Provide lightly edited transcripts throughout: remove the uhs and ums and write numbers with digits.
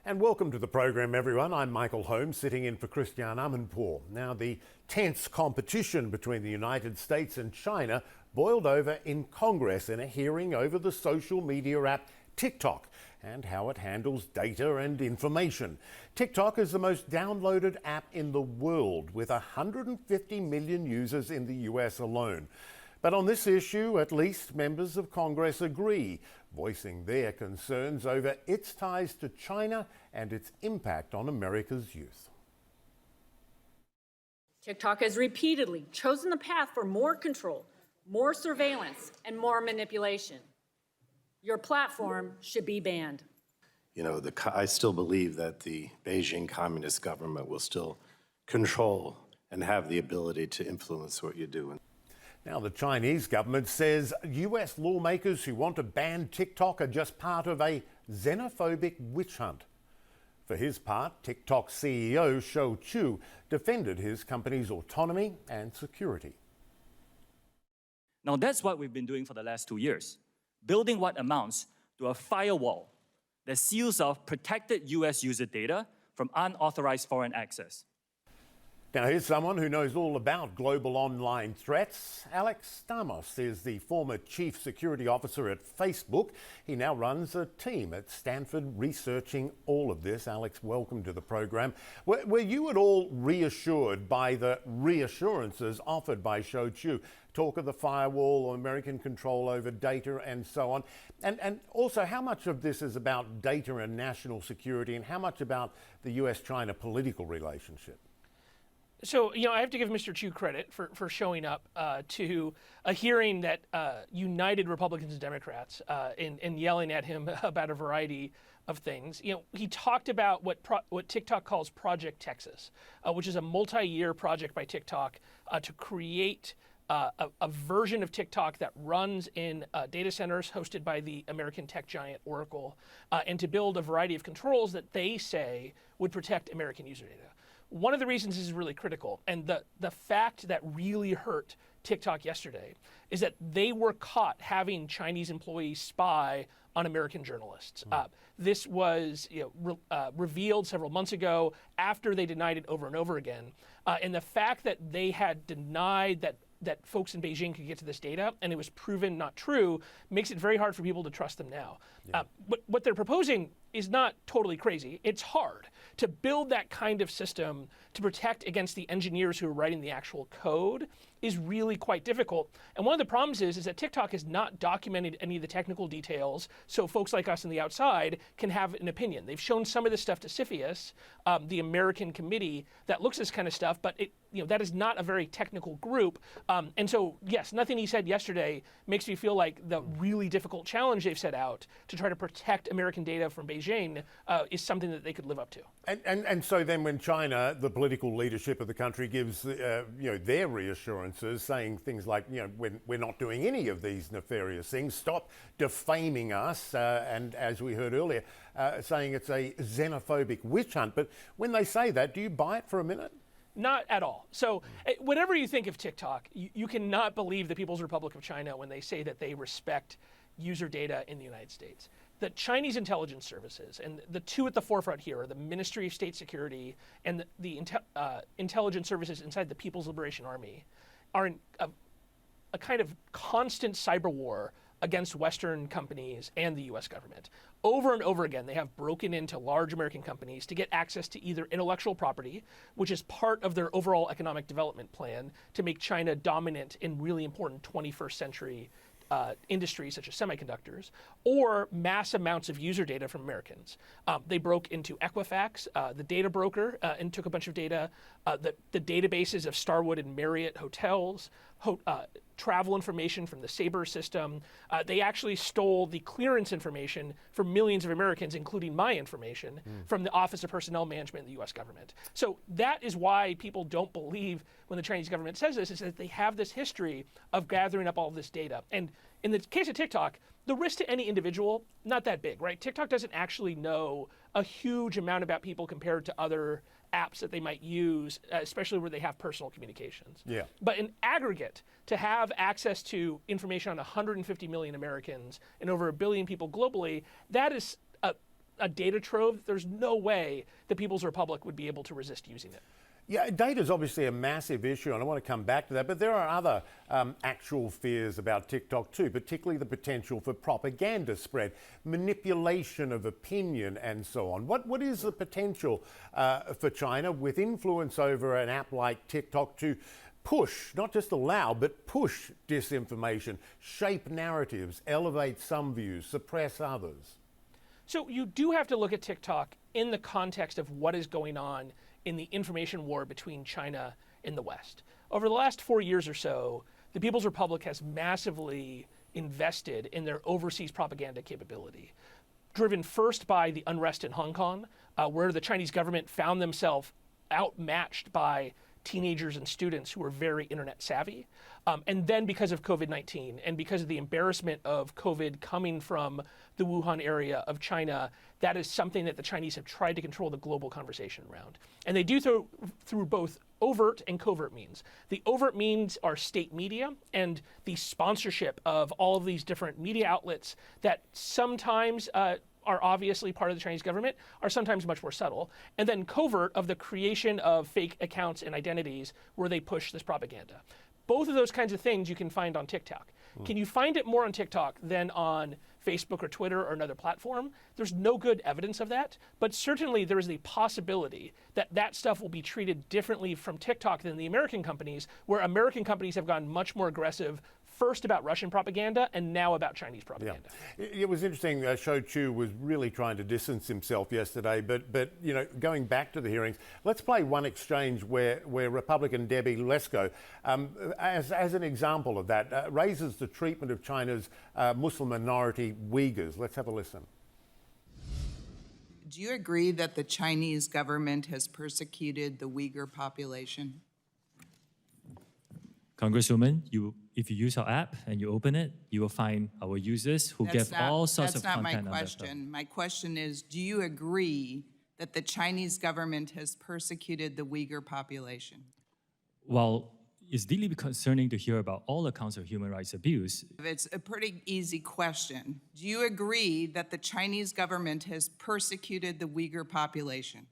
And welcome to the program, everyone. I'm Michael Holmes, sitting in for Christiane Amanpour. Now, the tense competition between the United States and China boiled over in Congress in a hearing over the social media app TikTok and how it handles data and information. TikTok is the most downloaded app in the world, with 150 million users in the US alone. But on this issue, at least members of Congress agree, voicing their concerns over its ties to China and its impact on America's youth. TikTok has repeatedly chosen the path for more control, more surveillance, and more manipulation. Your platform should be banned. You know, I still believe that the Beijing Communist government will still control and have the ability to influence what you do. Now, the Chinese government says US lawmakers who want to ban TikTok are just part of a xenophobic witch hunt. For his part, TikTok CEO Shou Chew defended his company's autonomy and security. Now, that's what we've been doing for the last 2 years, building what amounts to a firewall that seals off protected US user data from unauthorized foreign access. Now, here's someone who knows all about global online threats. Alex Stamos is the former chief security officer at Facebook. He now runs a team at Stanford researching all of this. Alex, welcome to the program. Were you at all reassured by the reassurances offered by Shou Chew? Talk of the firewall or American control over data and so on. And also, how much of this is about data and national security, and how much about the US-China political relationship? So, I have to give Mr. Chew credit for showing up to a hearing that united Republicans and Democrats in yelling at him about a variety of things. He talked about what TikTok calls Project Texas, which is a multi-year project by TikTok to create a version of TikTok that runs in data centers hosted by the American tech giant Oracle, and to build a variety of controls that they say would protect American user data. One of the reasons this is really critical, and the fact that really hurt TikTok yesterday, is that they were caught having Chinese employees spy on American journalists. This was revealed several months ago after they denied it over and over again. And the fact that they had denied that folks in Beijing could get to this data, and it was proven not true, makes it very hard for people to trust them now. Yeah. What they're proposing is not totally crazy. It's hard to build that kind of system to protect against the engineers who are writing the actual code is really quite difficult. And one of the problems is that TikTok has not documented any of the technical details, so folks like us on the outside can have an opinion. They've shown some of this stuff to CFIUS, the American committee that looks at this kind of stuff, but that is not a very technical group. And so, yes, nothing he said yesterday makes me feel like the really difficult challenge they've set out to try to protect American data from Beijing is something that they could live up to. And so then when China, the political leadership of the country, gives their reassurances, saying things like, we're not doing any of these nefarious things, stop defaming us, and as we heard earlier, saying it's a xenophobic witch hunt. But when they say that, do you buy it for a minute? Not at all. So whatever you think of TikTok, you cannot believe the People's Republic of China when they say that they respect user data in the United States. The Chinese intelligence services, and the two at the forefront here are the Ministry of State Security and the intelligence services inside the People's Liberation Army, are in a kind of constant cyber war against Western companies and the US government. Over and over again, they have broken into large American companies to get access to either intellectual property, which is part of their overall economic development plan to make China dominant in really important 21st century industries such as semiconductors, or mass amounts of user data from Americans. They broke into Equifax, the data broker, and took a bunch of data, the databases of Starwood and Marriott hotels, travel information from the Sabre system. They actually stole the clearance information for millions of Americans, including my information, from the Office of Personnel Management in the US government. So that is why people don't believe when the Chinese government says this, is that they have this history of gathering up all of this data. And in the case of TikTok, the risk to any individual, not that big, right? TikTok doesn't actually know a huge amount about people compared to other apps that they might use, especially where they have personal communications. Yeah. But in aggregate, to have access to information on 150 million Americans and over 1 billion people globally, that is a data trove. There's no way the People's Republic would be able to resist using it. Yeah, data is obviously a massive issue, and I want to come back to that, but there are other actual fears about TikTok too, particularly the potential for propaganda spread, manipulation of opinion, and so on. What is the potential for China with influence over an app like TikTok to push, not just allow, but push disinformation, shape narratives, elevate some views, suppress others? So you do have to look at TikTok in the context of what is going on in the information war between China and the West. Over the last 4 years or so, the People's Republic has massively invested in their overseas propaganda capability, driven first by the unrest in Hong Kong, where the Chinese government found themselves outmatched by teenagers and students who were very internet savvy. And then because of COVID-19 and because of the embarrassment of COVID coming from the Wuhan area of China, that is something that the Chinese have tried to control the global conversation around. And they do through both overt and covert means. The overt means are state media and the sponsorship of all of these different media outlets that sometimes are obviously part of the Chinese government, are sometimes much more subtle. And then covert of the creation of fake accounts and identities where they push this propaganda. Both of those kinds of things you can find on TikTok. Can you find it more on TikTok than on Facebook or Twitter or another platform? There's no good evidence of that, but certainly there is the possibility that that stuff will be treated differently from TikTok than the American companies, where American companies have gone much more aggressive, first about Russian propaganda and now about Chinese propaganda. Yeah. It was interesting. Shou Chew was really trying to distance himself yesterday, but you know, going back to the hearings, let's play one exchange where Republican Debbie Lesko, as an example of that, raises the treatment of China's Muslim minority Uyghurs. Let's have a listen. Do you agree that the Chinese government has persecuted the Uyghur population? Congresswoman, if you use our app and you open it, you will find our users who give all sorts of content. That's not my question. My question is, do you agree that the Chinese government has persecuted the Uyghur population? Well, it's deeply concerning to hear about all accounts of human rights abuse. It's a pretty easy question. Do you agree that the Chinese government has persecuted the Uyghur population?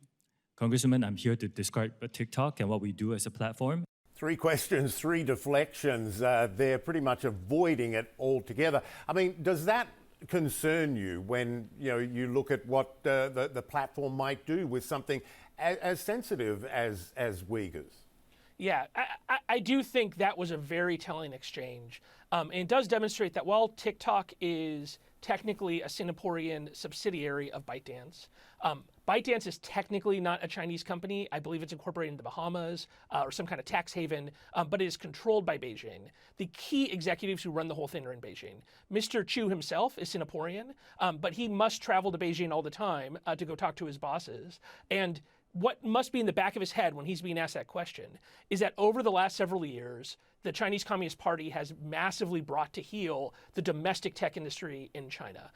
Congresswoman, I'm here to describe TikTok and what we do as a platform. 3 questions, 3 deflections. They're pretty much avoiding it altogether. I mean, does that concern you when you look at what the platform might do with something as sensitive as Uyghurs? Yeah, I do think that was a very telling exchange. And it does demonstrate that while TikTok is technically a Singaporean subsidiary of ByteDance, ByteDance is technically not a Chinese company. I believe it's incorporated in the Bahamas or some kind of tax haven, but it is controlled by Beijing. The key executives who run the whole thing are in Beijing. Mr. Chew himself is Singaporean, but he must travel to Beijing all the time to go talk to his bosses. And what must be in the back of his head when he's being asked that question is that over the last several years, the Chinese Communist Party has massively brought to heel the domestic tech industry in China.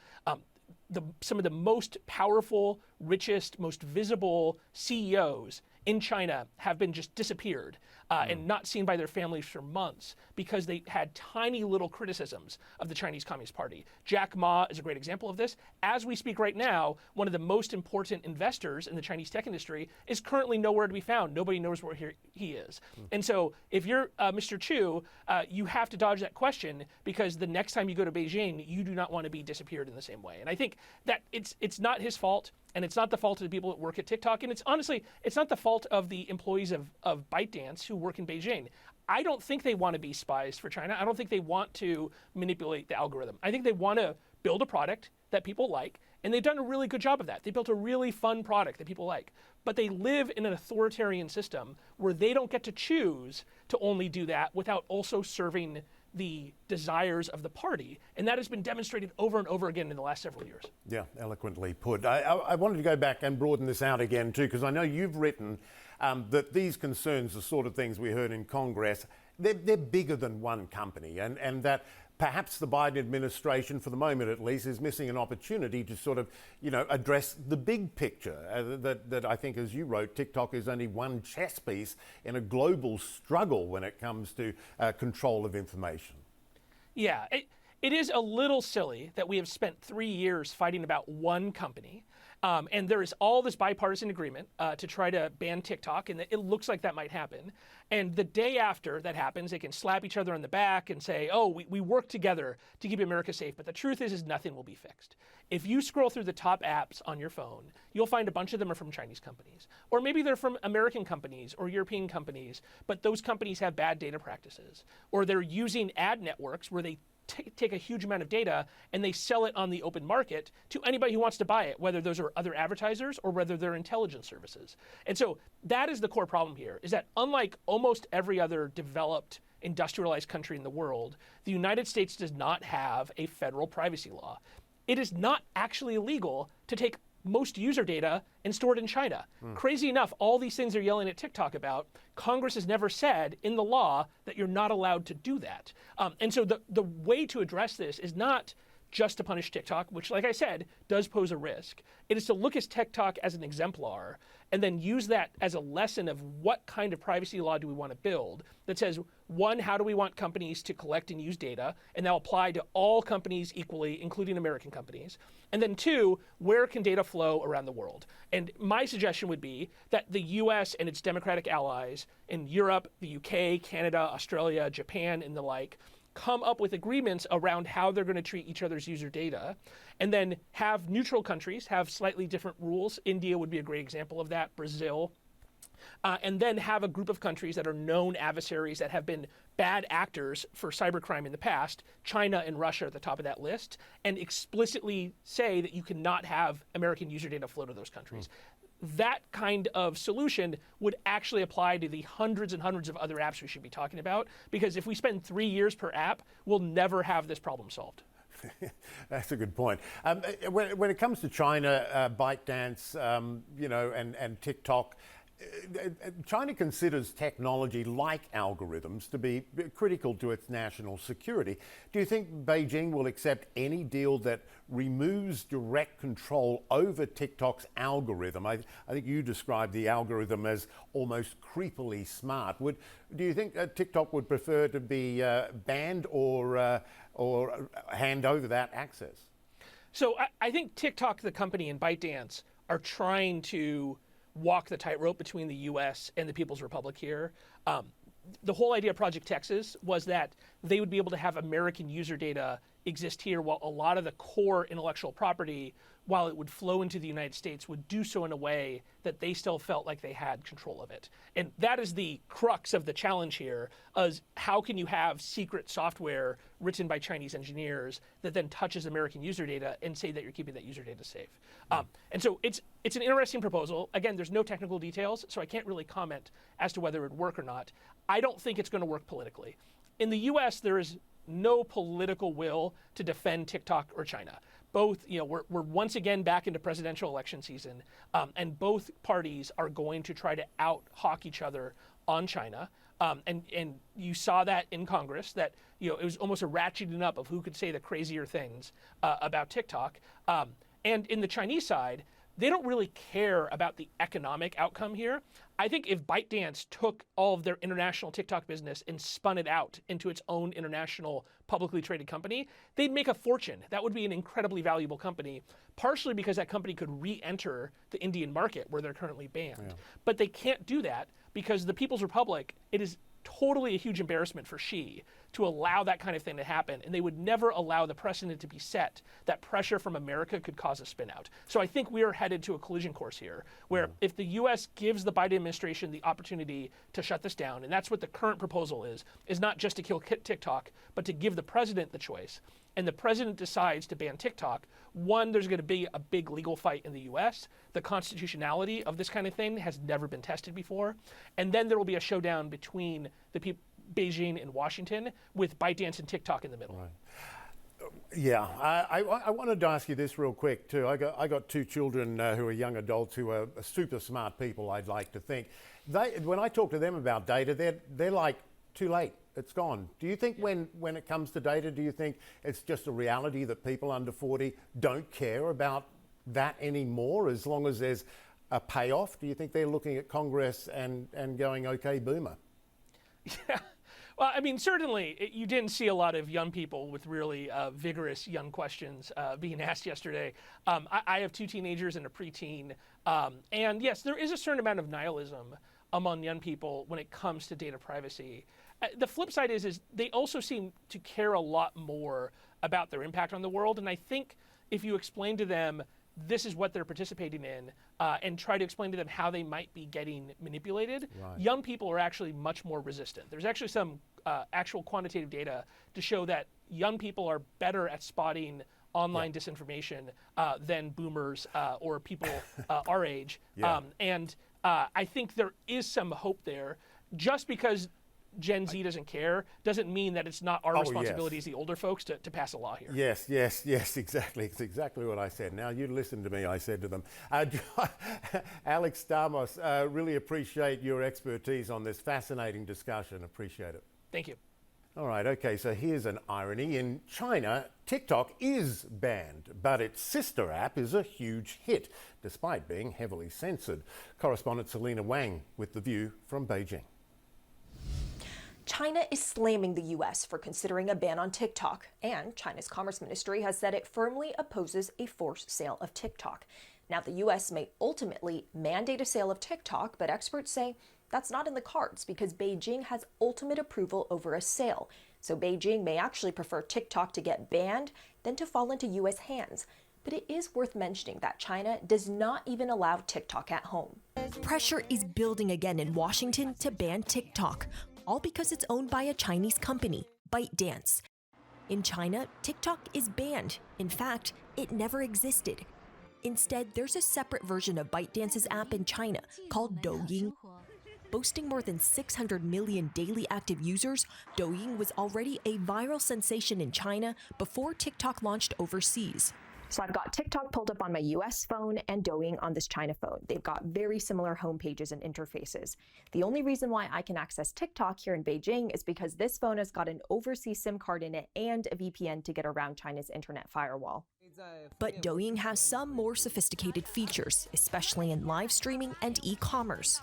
Some of the most powerful, richest, most visible CEOs in China have been just disappeared and not seen by their families for months because they had tiny little criticisms of the Chinese Communist Party. Jack Ma is a great example of this. As we speak right now, one of the most important investors in the Chinese tech industry is currently nowhere to be found. Nobody knows where he is. And so if you're Mr. Chew, you have to dodge that question because the next time you go to Beijing, you do not want to be disappeared in the same way. And I think that it's not his fault. And it's not the fault of the people that work at TikTok. And it's honestly, it's not the fault of the employees of ByteDance who work in Beijing. I don't think they want to be spies for China. I don't think they want to manipulate the algorithm. I think they want to build a product that people like. And they've done a really good job of that. They built a really fun product that people like. But they live in an authoritarian system where they don't get to choose to only do that without also serving the desires of the party. And that has been demonstrated over and over again in the last several years. Yeah, eloquently put. I wanted to go back and broaden this out again too, because I know you've written that these concerns, the sort of things we heard in Congress, they're bigger than one company, and that perhaps the Biden administration, for the moment at least, is missing an opportunity to sort of, address the big picture. That I think, as you wrote, TikTok is only one chess piece in a global struggle when it comes to control of information. Yeah, It is a little silly that we have spent 3 years fighting about one company, and there is all this bipartisan agreement to try to ban TikTok, and it looks like that might happen. And the day after that happens, they can slap each other on the back and say, oh, we work together to keep America safe. But the truth is nothing will be fixed. If you scroll through the top apps on your phone, you'll find a bunch of them are from Chinese companies. Or maybe they're from American companies or European companies, but those companies have bad data practices. Or they're using ad networks where they take a huge amount of data and they sell it on the open market to anybody who wants to buy it, whether those are other advertisers or whether they're intelligence services. And so that is the core problem here, is that unlike almost every other developed industrialized country in the world, the United States does not have a federal privacy law. It is not actually illegal to take most user data and store it in China. Crazy enough, all these things they're yelling at TikTok about, Congress has never said in the law that you're not allowed to do that. And so the way to address this is not just to punish TikTok, which, like I said, does pose a risk. It is to look at TikTok as an exemplar and then use that as a lesson of what kind of privacy law do we want to build that says, one, how do we want companies to collect and use data? And that'll apply to all companies equally, including American companies. And then two, where can data flow around the world? And my suggestion would be that the US and its democratic allies in Europe, the UK, Canada, Australia, Japan, and the like, come up with agreements around how they're going to treat each other's user data, and then have neutral countries have slightly different rules. India would be a great example of that, Brazil. And then have a group of countries that are known adversaries that have been bad actors for cybercrime in the past, China and Russia at the top of that list, and explicitly say that you cannot have American user data flow to those countries. That kind of solution would actually apply to the hundreds and hundreds of other apps we should be talking about, because if we spend 3 years per app, we'll never have this problem solved. That's a good point. When it comes to China, ByteDance, and TikTok, China considers technology like algorithms to be critical to its national security. Do you think Beijing will accept any deal that removes direct control over TikTok's algorithm? I think you described the algorithm as almost creepily smart. Do you think TikTok would prefer to be banned or hand over that access? So I think TikTok, the company, and ByteDance are trying to walk the tightrope between the U.S. and the People's Republic here. The whole idea of Project Texas was that they would be able to have American user data exist here, while a lot of the core intellectual property, while it would flow into the United States, would do so in a way that they still felt like they had control of it. And that is the crux of the challenge here, is how can you have secret software written by Chinese engineers that then touches American user data and say that you're keeping that user data safe? And so it's an interesting proposal. Again, there's no technical details, so I can't really comment as to whether it would work or not. I don't think it's going to work politically. In the US, there is no political will to defend TikTok or China. Both, we're once again back into presidential election season, and both parties are going to try to out-hawk each other on China. And you saw that in Congress, that it was almost a ratcheting up of who could say the crazier things about TikTok. And in the Chinese side, they don't really care about the economic outcome here. I think if ByteDance took all of their international TikTok business and spun it out into its own international publicly traded company, they'd make a fortune. That would be an incredibly valuable company, partially because that company could re-enter the Indian market where they're currently banned. Yeah. But they can't do that because the People's Republic, it is totally a huge embarrassment for Xi to allow that kind of thing to happen, and they would never allow the precedent to be set that pressure from America could cause a spin out. So I think we are headed to a collision course here, where if the US gives the Biden administration the opportunity to shut this down, and that's what the current proposal is not just to kill TikTok, but to give the president the choice, and the president decides to ban TikTok, one, there's going to be a big legal fight in the US. The constitutionality of this kind of thing has never been tested before. And then there will be a showdown between the Beijing and Washington, with ByteDance and TikTok in the middle. Right. Yeah, I wanted to ask you this real quick too. I got two children who are young adults who are super smart people, I'd like to think. When I talk to them about data, they're like, too late. It's gone. Do you think when it comes to data, do you think it's just a reality that people under 40 don't care about that anymore as long as there's a payoff? Do you think they're looking at Congress and going, okay, boomer? Yeah. Well, I mean, certainly you didn't see a lot of young people with really vigorous young questions being asked yesterday. I have 2 teenagers and a preteen. And yes, there is a certain amount of nihilism among young people when it comes to data privacy. The flip side is they also seem to care a lot more about their impact on the world. And I think if you explain to them this is what they're participating in, and try to explain to them how they might be getting manipulated, young people are actually much more resistant. There's actually some actual quantitative data to show that young people are better at spotting online disinformation than boomers or people our age. And I think there is some hope there. Just because Gen Z doesn't care doesn't mean that it's not our responsibility as the older folks to pass a law here. Yes, exactly. It's exactly what I said. Now, you listen to me, I said to them. Alex Stamos, really appreciate your expertise on this fascinating discussion. Appreciate it. Thank you. All right, okay, so here's an irony. In China, TikTok is banned, but its sister app is a huge hit, despite being heavily censored. Correspondent Selena Wang with The View from Beijing. China is slamming the U.S. for considering a ban on TikTok, and China's Commerce Ministry has said it firmly opposes a forced sale of TikTok. Now, the U.S. may ultimately mandate a sale of TikTok, but experts say that's not in the cards because Beijing has ultimate approval over a sale. So Beijing may actually prefer TikTok to get banned than to fall into U.S. hands. But it is worth mentioning that China does not even allow TikTok at home. Pressure is building again in Washington to ban TikTok, all because it's owned by a Chinese company, ByteDance. In China, TikTok is banned. In fact, it never existed. Instead, there's a separate version of ByteDance's app in China called Douyin. Boasting more than 600 million daily active users, Douyin was already a viral sensation in China before TikTok launched overseas. So I've got TikTok pulled up on my US phone and Douyin on this China phone. They've got very similar home pages and interfaces. The only reason why I can access TikTok here in Beijing is because this phone has got an overseas SIM card in it and a VPN to get around China's internet firewall. But Douyin has some more sophisticated features, especially in live streaming and e-commerce.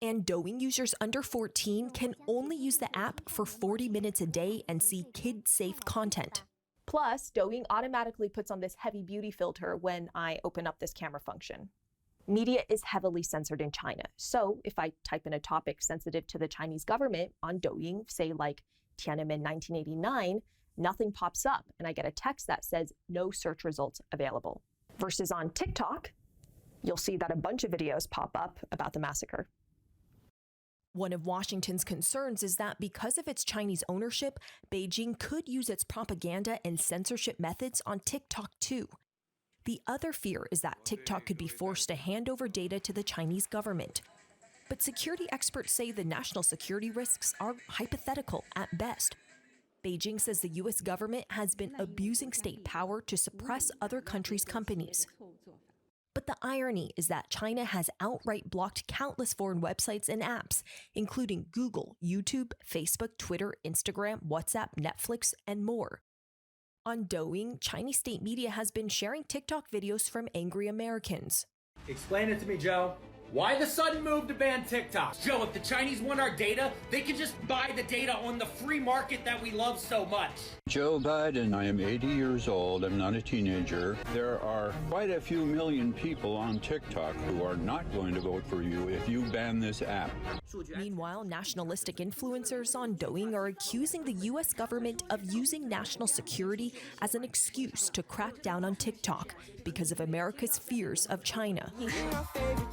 And Douyin users under 14 can only use the app for 40 minutes a day and see kid-safe content. Plus, Douyin automatically puts on this heavy beauty filter when I open up this camera function. Media is heavily censored in China. So if I type in a topic sensitive to the Chinese government on Douyin, say like Tiananmen 1989, nothing pops up and I get a text that says no search results available. Versus on TikTok, you'll see that a bunch of videos pop up about the massacre. One of Washington's concerns is that because of its Chinese ownership, Beijing could use its propaganda and censorship methods on TikTok too. The other fear is that TikTok could be forced to hand over data to the Chinese government. But security experts say the national security risks are hypothetical at best. Beijing says the U.S. government has been abusing state power to suppress other countries' companies. But the irony is that China has outright blocked countless foreign websites and apps, including Google, YouTube, Facebook, Twitter, Instagram, WhatsApp, Netflix, and more. On Douyin, Chinese state media has been sharing TikTok videos from angry Americans. Explain it to me, Joe. Why the sudden move to ban TikTok? Joe, if the Chinese want our data, they can just buy the data on the free market that we love so much. Joe Biden, I am 80 years old. I'm not a teenager. There are quite a few million people on TikTok who are not going to vote for you if you ban this app. Meanwhile, nationalistic influencers on Douyin are accusing the U.S. government of using national security as an excuse to crack down on TikTok because of America's fears of China.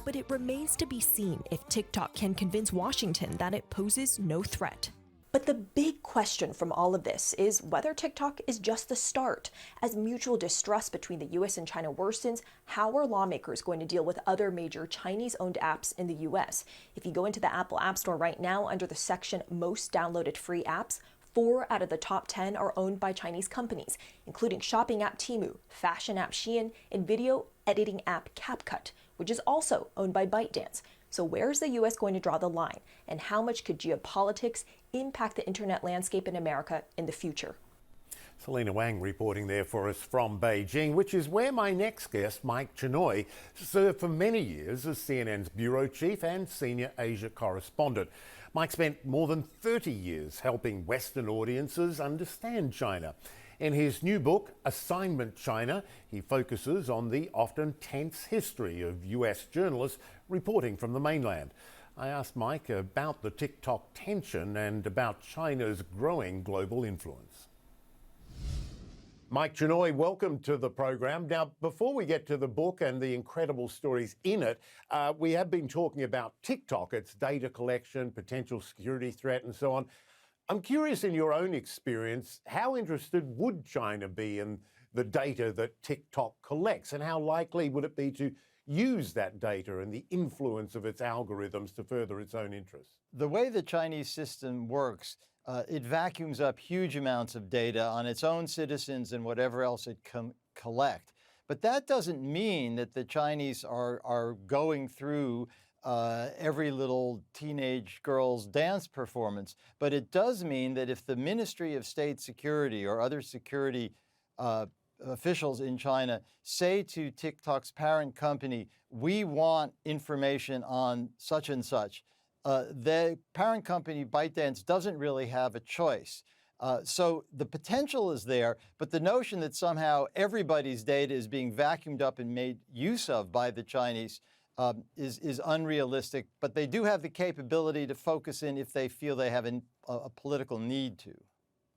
But it remains to be seen if TikTok can convince Washington that it poses no threat. But the big question from all of this is whether TikTok is just the start. As mutual distrust between the US and China worsens, how are lawmakers going to deal with other major Chinese-owned apps in the US? If you go into the Apple App Store right now under the section Most Downloaded Free Apps, 4 out of the top 10 are owned by Chinese companies, including shopping app Temu, fashion app Shein, and video editing app CapCut, which is also owned by ByteDance. So where's the U.S. going to draw the line, and how much could geopolitics impact the internet landscape in America in the future? Selena Wang reporting there for us from Beijing, which is where my next guest, Mike Chinoy, served for many years as CNN's bureau chief and senior Asia correspondent. Mike spent more than 30 years helping Western audiences understand China. In his new book, Assignment China, he focuses on the often tense history of US journalists reporting from the mainland. I asked Mike about the TikTok tension and about China's growing global influence. Mike Chenoy, welcome to the program. Now, before we get to the book and the incredible stories in it, we have been talking about TikTok, its data collection, potential security threat, and so on. I'm curious, in your own experience, how interested would China be in the data that TikTok collects, and how likely would it be to use that data and the influence of its algorithms to further its own interests? The way the Chinese system works, it vacuums up huge amounts of data on its own citizens and whatever else it collect. But that doesn't mean that the Chinese are going through every little teenage girl's dance performance. But it does mean that if the Ministry of State Security or other security officials in China say to TikTok's parent company, we want information on such and such, the parent company, ByteDance, doesn't really have a choice. So the potential is there, but the notion that somehow everybody's data is being vacuumed up and made use of by the Chinese is unrealistic. But they do have the capability to focus in if they feel they have a political need to.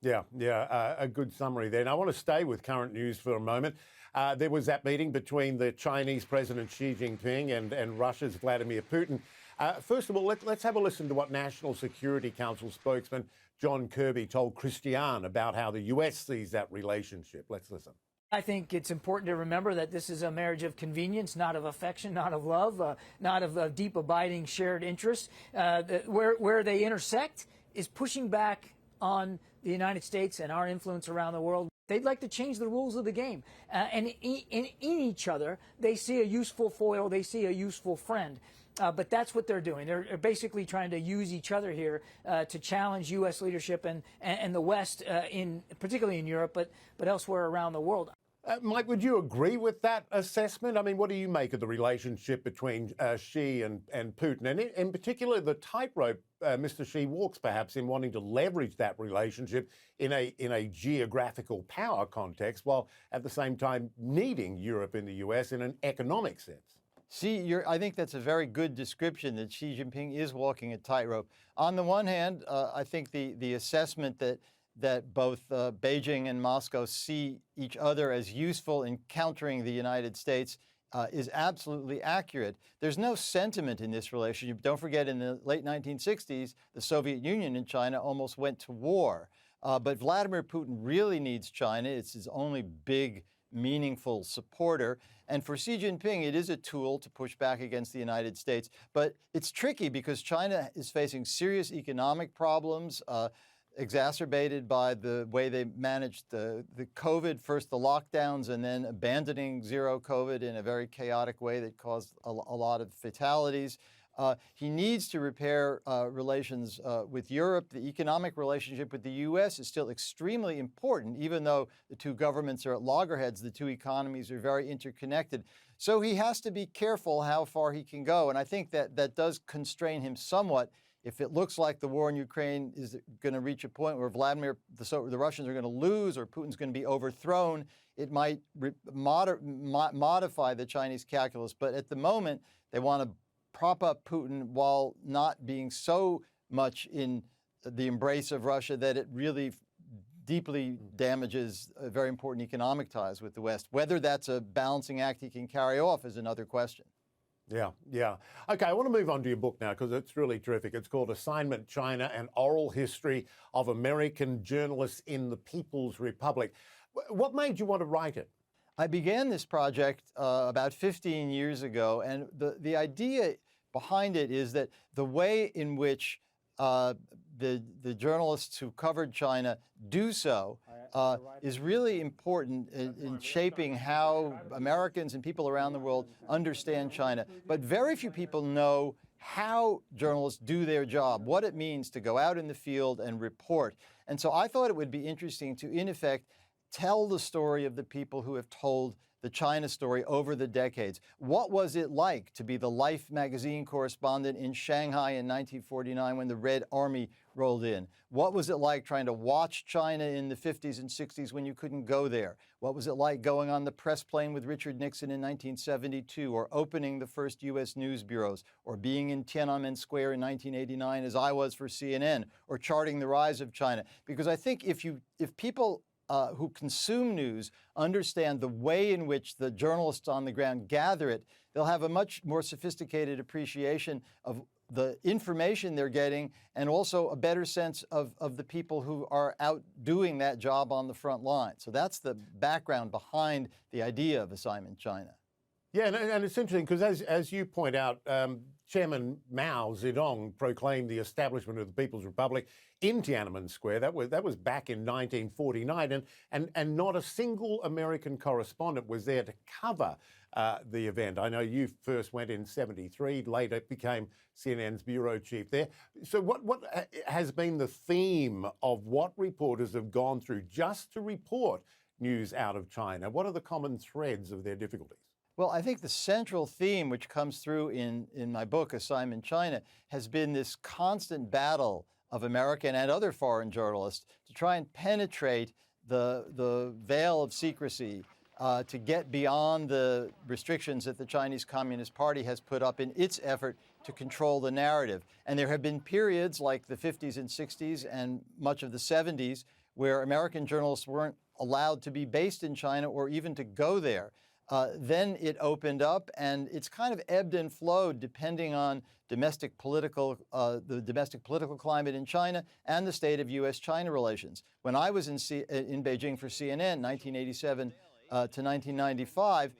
Yeah, a good summary there. Now, I want to stay with current news for a moment. There was that meeting between the Chinese President Xi Jinping and Russia's Vladimir Putin. First of all, let's have a listen to what National Security Council spokesman John Kirby told Christiane about how the US sees that relationship. Let's listen. I think it's important to remember that this is a marriage of convenience, not of affection, not of love, not of deep, abiding, shared interests. Where they intersect is pushing back on the United States and our influence around the world. They'd like to change the rules of the game. And in each other, they see a useful foil, they see a useful friend. But that's what they're doing. They're basically trying to use each other here to challenge U.S. leadership and the West, particularly in Europe, but elsewhere around the world. Mike, would you agree with that assessment? I mean, what do you make of the relationship between Xi and Putin? And in particular, the tightrope Mr. Xi walks, perhaps, in wanting to leverage that relationship in a geographical power context, while at the same time needing Europe and the US in an economic sense. I think that's a very good description, that Xi Jinping is walking a tightrope. On the one hand, I think the assessment that both Beijing and Moscow see each other as useful in countering the United States is absolutely accurate. There's no sentiment in this relationship. Don't forget, in the late 1960s, the Soviet Union and China almost went to war. But Vladimir Putin really needs China. It's his only big, meaningful supporter. And for Xi Jinping, it is a tool to push back against the United States. But it's tricky because China is facing serious economic problems, exacerbated by the way they managed the COVID, first the lockdowns and then abandoning zero COVID in a very chaotic way that caused a lot of fatalities. He needs to repair relations with Europe. The economic relationship with the U.S. is still extremely important, even though the two governments are at loggerheads. The two economies are very interconnected. So he has to be careful how far he can go. And I think that does constrain him somewhat. If it looks like the war in Ukraine is going to reach a point where the Russians are going to lose or Putin's going to be overthrown, it might modify the Chinese calculus. But at the moment, they want to prop up Putin while not being so much in the embrace of Russia that it really deeply damages very important economic ties with the West. Whether that's a balancing act he can carry off is another question. Yeah. Okay, I want to move on to your book now because it's really terrific. It's called Assignment China, an Oral History of American Journalists in the People's Republic. What made you want to write it? I began this project about 15 years ago, and the idea behind it is that the way in which the journalists who covered China do so is really important in shaping how Americans and people around the world understand China. But very few people know how journalists do their job, what it means to go out in the field and report. And so I thought it would be interesting to, in effect, tell the story of the people who have told the China story over the decades. What was it like to be the Life magazine correspondent in Shanghai in 1949 when the Red Army rolled in? What was it like trying to watch China in the 50s and 60s when you couldn't go there? What was it like going on the press plane with Richard Nixon in 1972, or opening the first U.S. news bureaus, or being in Tiananmen Square in 1989 as I was for CNN, or charting the rise of China? Because I think if people who consume news understand the way in which the journalists on the ground gather it, they'll have a much more sophisticated appreciation of the information they're getting, and also a better sense of the people who are out doing that job on the front line. So that's the background behind the idea of Assignment China. Yeah, and it's interesting because as you point out, Chairman Mao Zedong proclaimed the establishment of the People's Republic in Tiananmen Square. That was back in 1949, and not a single American correspondent was there to cover the event. I know you first went in '73, later became CNN's bureau chief there. So what has been the theme of what reporters have gone through just to report news out of China? What are the common threads of their difficulties? Well, I think the central theme, which comes through in my book, Assignment China, has been this constant battle of American and other foreign journalists to try and penetrate the veil of secrecy, to get beyond the restrictions that the Chinese Communist Party has put up in its effort to control the narrative. And there have been periods like the 50s and 60s and much of the 70s where American journalists weren't allowed to be based in China or even to go there. Then it opened up, and it's kind of ebbed and flowed depending on the domestic political climate in China and the state of U.S.-China relations. When I was in Beijing for CNN, 1987 to 1995,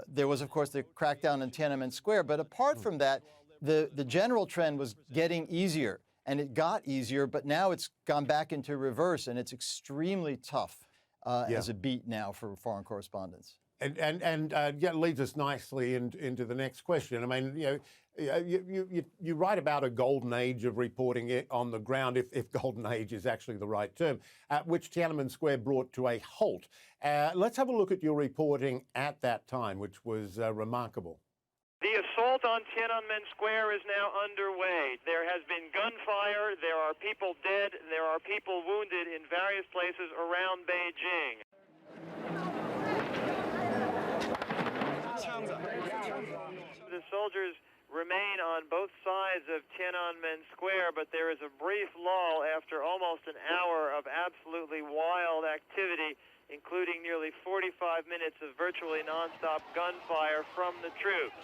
there was, of course, the crackdown in Tiananmen Square. But apart from that, the general trend was getting easier, and it got easier, but now it's gone back into reverse, and it's extremely tough as a beat now for foreign correspondents. And leads us nicely into the next question. I mean, you write about a golden age of reporting on the ground, if golden age is actually the right term, which Tiananmen Square brought to a halt. Let's have a look at your reporting at that time, which was remarkable. The assault on Tiananmen Square is now underway. There has been gunfire, there are people dead, there are people wounded in various places around Beijing. The soldiers remain on both sides of Tiananmen Square, but there is a brief lull after almost an hour of absolutely wild activity, including nearly 45 minutes of virtually nonstop gunfire from the troops.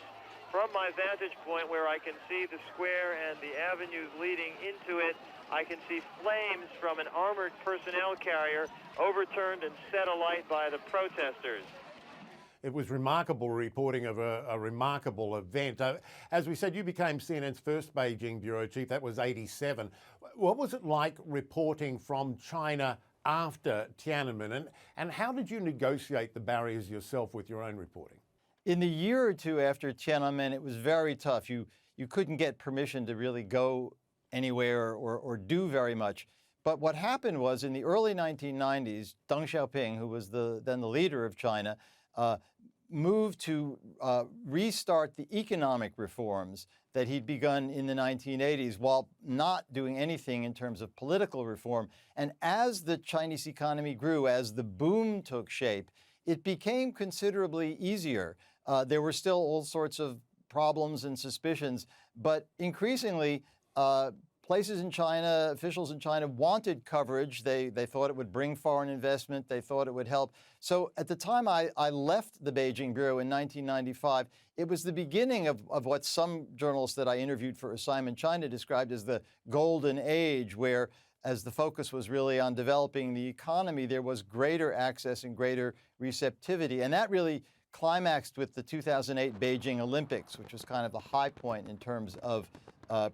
From my vantage point, where I can see the square and the avenues leading into it, I can see flames from an armored personnel carrier overturned and set alight by the protesters. It was remarkable reporting of a remarkable event. As we said, you became CNN's first Beijing bureau chief. That was '87. What was it like reporting from China after Tiananmen? And how did you negotiate the barriers yourself with your own reporting? In the year or two after Tiananmen, it was very tough. You couldn't get permission to really go anywhere or do very much. But what happened was, in the early 1990s, Deng Xiaoping, who was then the leader of China, moved to restart the economic reforms that he'd begun in the 1980s while not doing anything in terms of political reform. And as the Chinese economy grew, as the boom took shape, it became considerably easier. There were still all sorts of problems and suspicions, but increasingly, places in China, officials in China wanted coverage. They thought it would bring foreign investment. They thought it would help. So at the time I left the Beijing Bureau in 1995, it was the beginning of what some journalists that I interviewed for Assignment China described as the golden age, where, as the focus was really on developing the economy, there was greater access and greater receptivity. And that really climaxed with the 2008 Beijing Olympics, which was kind of the high point in terms of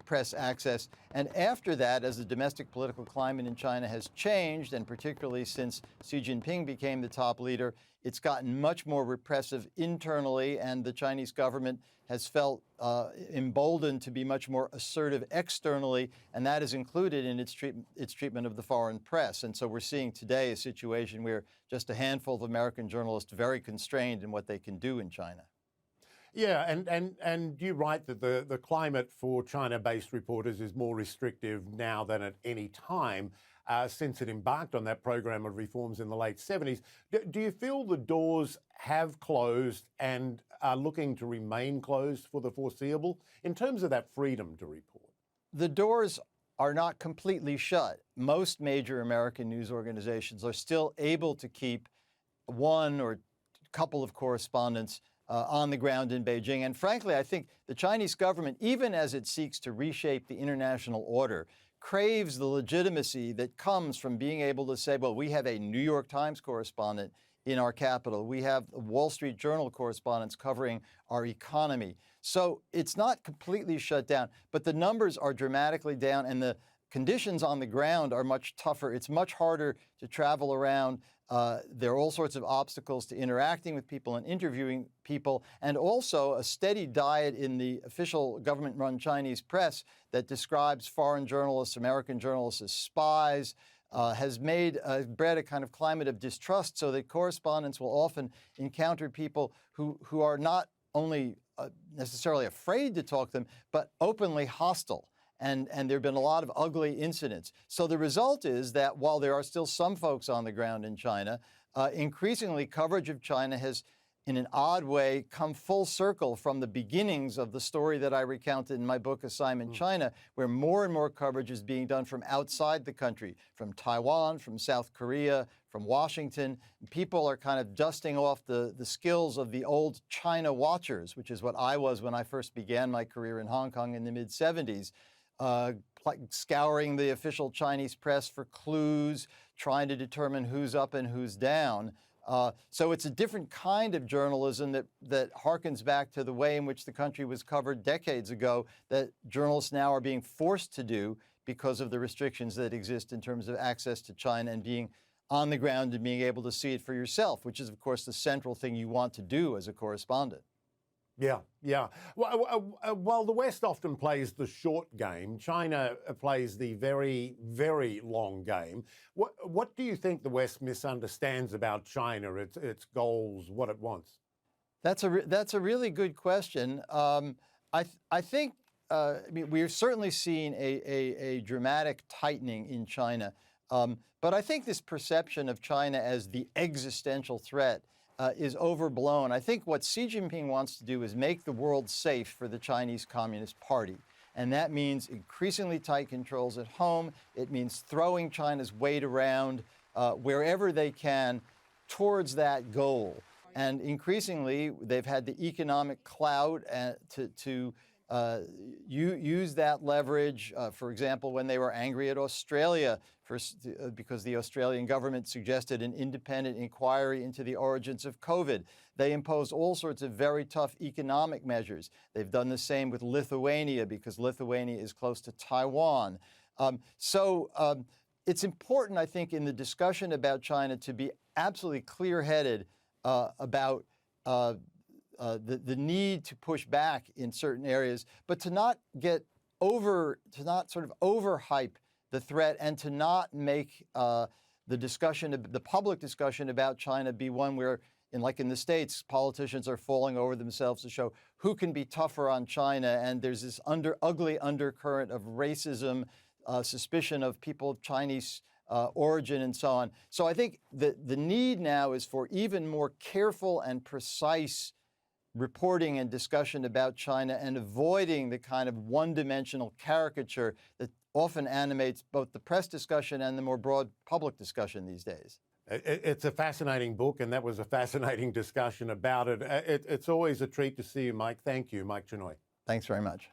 press access. And after that, as the domestic political climate in China has changed, and particularly since Xi Jinping became the top leader, it's gotten much more repressive internally, and the Chinese government has felt emboldened to be much more assertive externally, and that is included in its treatment of the foreign press. And so we're seeing today a situation where just a handful of American journalists are very constrained in what they can do in China. Yeah, and you write that the climate for China-based reporters is more restrictive now than at any time since it embarked on that program of reforms in the late 70s. Do you feel the doors have closed and are looking to remain closed for the foreseeable in terms of that freedom to report? The doors are not completely shut. Most major American news organizations are still able to keep one or a couple of correspondents on the ground in Beijing. And frankly, I think the Chinese government, even as it seeks to reshape the international order, craves the legitimacy that comes from being able to say, well, we have a New York Times correspondent in our capital. We have Wall Street Journal correspondents covering our economy. So it's not completely shut down, but the numbers are dramatically down and the conditions on the ground are much tougher. It's much harder to travel around. There are all sorts of obstacles to interacting with people and interviewing people, and also a steady diet in the official government-run Chinese press that describes foreign journalists, American journalists as spies, has bred a kind of climate of distrust, so that correspondents will often encounter people who are not only necessarily afraid to talk to them, but openly hostile. And there have been a lot of ugly incidents. So the result is that while there are still some folks on the ground in China, increasingly coverage of China has, in an odd way, come full circle from the beginnings of the story that I recounted in my book, Assignment China, where more and more coverage is being done from outside the country, from Taiwan, from South Korea, from Washington. People are kind of dusting off the skills of the old China watchers, which is what I was when I first began my career in Hong Kong in the mid-'70s. Scouring the official Chinese press for clues, trying to determine who's up and who's down. So it's a different kind of journalism that harkens back to the way in which the country was covered decades ago that journalists now are being forced to do because of the restrictions that exist in terms of access to China and being on the ground and being able to see it for yourself, which is, of course, the central thing you want to do as a correspondent. Yeah, yeah. While the West often plays the short game, China plays the very, very long game. What do you think the West misunderstands about China, its goals, what it wants? That's a really good question. I think we're certainly seeing a dramatic tightening in China, but I think this perception of China as the existential threat is overblown. I think what Xi Jinping wants to do is make the world safe for the Chinese Communist Party. And that means increasingly tight controls at home. It means throwing China's weight around wherever they can towards that goal. And increasingly, they've had the economic clout to use that leverage. For example, when they were angry at Australia because the Australian government suggested an independent inquiry into the origins of COVID, they imposed all sorts of very tough economic measures. They've done the same with Lithuania because Lithuania is close to Taiwan. It's important, I think, in the discussion about China to be absolutely clear-headed about the need to push back in certain areas, but to not sort of overhype the threat and to not make the public discussion about China be one where, like in the States, politicians are falling over themselves to show who can be tougher on China, and there's this ugly undercurrent of racism, suspicion of people of Chinese origin and so on. So I think that the need now is for even more careful and precise reporting and discussion about China and avoiding the kind of one-dimensional caricature that often animates both the press discussion and the more broad public discussion these days. It's a fascinating book, and that was a fascinating discussion about it. It's always a treat to see you, Mike. Thank you, Mike Chenoy. Thanks very much.